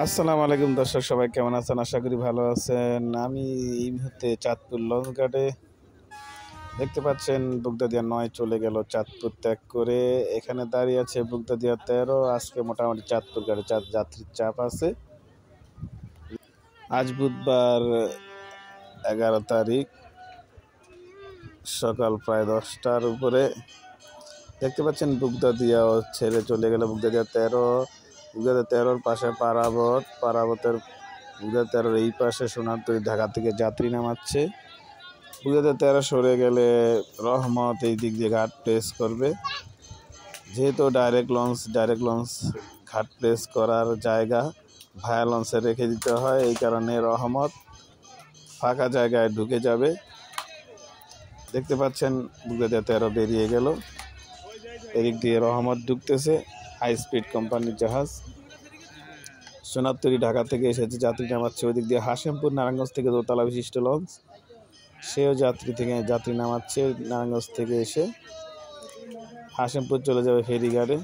আসসালামু আলাইকুম দর্শক, সবাই কেমন আছেন? আশা করি ভালো আছেন। আমি এই মুহূর্তে চাঁদপুর লঞ্চ ঘাটে। দেখতে পাচ্ছেন বুগদাদিয়া ৯ চলে গেল চাঁদপুর ত্যাগ করে। এখানে দাঁড়িয়ে আছে বুগদাদিয়া ১৩। আজকে মোটামুটি চাঁদপুর ঘাটে যাত্রীর চাপ আছে। আজ বুধবার ১১ তারিখ সকাল প্রায় ১০টার উপরে। দেখতে পাচ্ছেন বুগদাদিয়া ছেড়ে চলে গেল বুগদাদিয়া ১৩। বুগদাদিয়া ১৩-র পাশে পারাবতের বুগদাদিয়া ১৩-র এই পাশে সোনারতরী ঢাকা থেকে যাত্রী নামাচ্ছে। বুগদাদিয়া ১৩ সরে গেলে রহমত এই দিক দিয়ে ঘাট প্লেস করবে। যেহেতু ডাইরেক্ট লঞ্চ ঘাট প্লেস করার জায়গা ভায়া লঞ্চে রেখে দিতে হয়, এই কারণে রহমত ফাঁকা জায়গায় ঢুকে যাবে। দেখতে পাচ্ছেন বুগদাদিয়া ১৩ বেরিয়ে গেল। এদিক দিয়ে রহমত ঢুকতেছে, হাই স্পিড কোম্পানির জাহাজ। সোনারতরী ঢাকা থেকে এসেছে, যাত্রী নামাচ্ছে। ওই দিক দিয়ে হাশেমপুর নারায়ণগঞ্জ থেকে দোতলা বিশিষ্ট লঞ্চ, সেও যাত্রী নামাচ্ছে। নারায়ণগঞ্জ থেকে এসে হাশেমপুর চলে যাবে ফেরিঘাটে।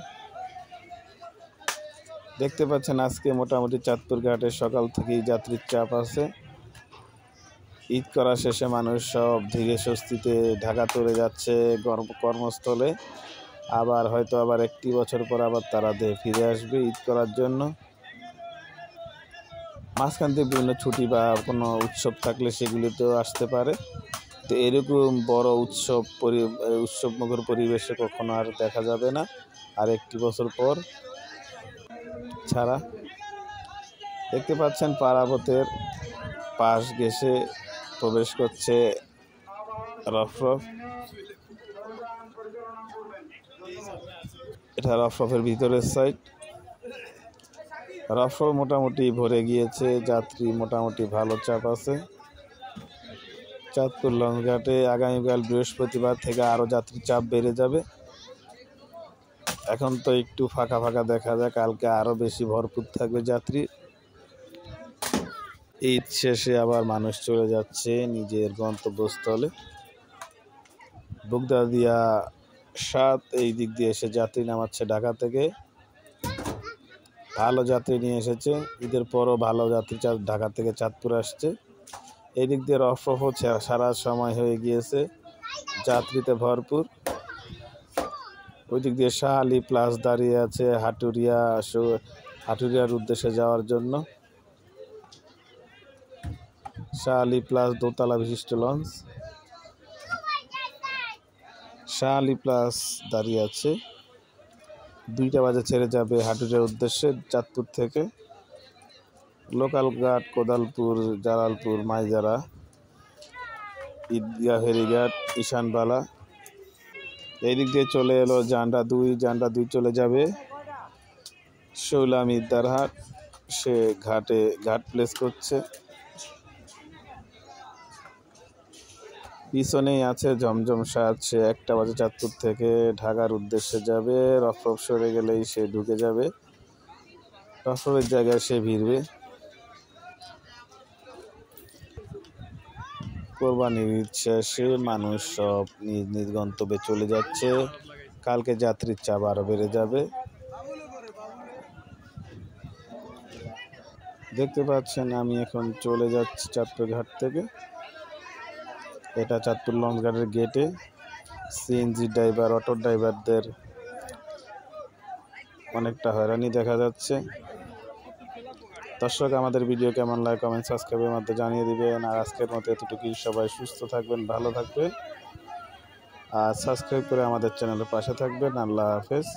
দেখতে পাচ্ছেন আজকে মোটামুটি চাঁদপুর ঘাটে সকাল থেকেই যাত্রীর চাপ আছে। ঈদ করা শেষে মানুষ সব ধীরে স্বস্তিতে ঢাকা চলে যাচ্ছে কর্মস্থলে। আবার একটি বছর পর আবার তারা ফিরে আসবে ঈদ করার জন্য। মাঝখান থেকে বিভিন্ন ছুটি বা কোনো উৎসব থাকলে সেগুলিতেও আসতে পারে। তো এরকম বড় উৎসবমুখর পরিবেশে কখনো আর দেখা যাবে না আর একটি বছর পর ছাড়া। দেখতে পাচ্ছেন পারাবতের পাশ ঘেঁষে প্রবেশ করছে রফরফ। এটা রফরফের ভিতরের সাইড। রফরফ মোটামুটি ভরে গিয়েছে, যাত্রী মোটামুটি ভালো চাপ আছে। চাঁদপুর লঞ্চ ঘাটে আগামীকাল বৃহস্পতিবার থেকে আরও যাত্রীর চাপ বেড়ে যাবে। এখন তো একটু ফাঁকা দেখা যায়, কালকে আরও বেশি ভরপুর থাকবে যাত্রী। ঈদ শেষে আবার মানুষ চলে যাচ্ছে নিজের গন্তব্যস্থলে। বুগদাদিয়া ৭ এই দিক দিয়ে এসে যাত্রী নামাচ্ছে ঢাকা থেকে। ভালো যাত্রী নিয়ে এসেছে, ঈদের পরও ভালো যাত্রী ঢাকা থেকে চাঁদপুর আসছে। এই দিক দিয়ে রফরফও সারা সময় হয়ে গিয়েছে, যাত্রীতে ভরপুর। ওই দিক দিয়ে শাহ আলী প্লাস দাঁড়িয়ে আছে হাটুরিয়ার উদ্দেশ্যে যাওয়ার জন্য। শাহ আলী প্লাস দোতলা বিশিষ্ট লঞ্চ শাহ আলী প্লাস দাঁড়িয়ে আছে। 2টা বাজে ছেড়ে যাবে হাটুরিয়ার উদ্দেশ্যে চাঁদপুর থেকে। লোকাল ঘাট কোদালপুর, জালালপুর, মাইজারা, ঈদগাহ ফেরিঘাট, ঈশানবালা। এই দিক দিয়ে চলে এলো জান্ডা 2 চলে যাবে শৌলাম ইদ্দারহাট। সে ঘাট প্লেস করছে। পিছনেই আছে ঝমঝম ৭, সে 1টা বাজে চাঁদপুর থেকে ঢাকার উদ্দেশ্যে যাবে। রফরফ সরে গেলেই সে ঢুকে যাবে, রফরফের জায়গায় সে ভিড়বে। কোরবানির ঈদ শেষে মানুষ সব নিজ গন্তব্যে চলে যাচ্ছে। কালকে যাত্রীর চাপ আরও বেড়ে যাবে। দেখতে পাচ্ছেন আমি এখন চলে যাচ্ছি চাঁদপুর ঘাট থেকে। এটা চাঁদপুর লঞ্চ ঘাটের গেটে। সিএনজি ড্রাইভার, অটো ড্রাইভারদের অনেকটা হয়রানি দেখা যাচ্ছে। দর্শক, আমাদের ভিডিও কেমন লাগে কমেন্ট সাবস্ক্রাইবের মাধ্যমে জানিয়ে দিবেন। আর আজকের মতো এতটুকুই। সবাই সুস্থ থাকবেন, ভালো থাকবেন আর সাবস্ক্রাইব করে আমাদের চ্যানেলের পাশে থাকবেন। আল্লাহ হাফেজ।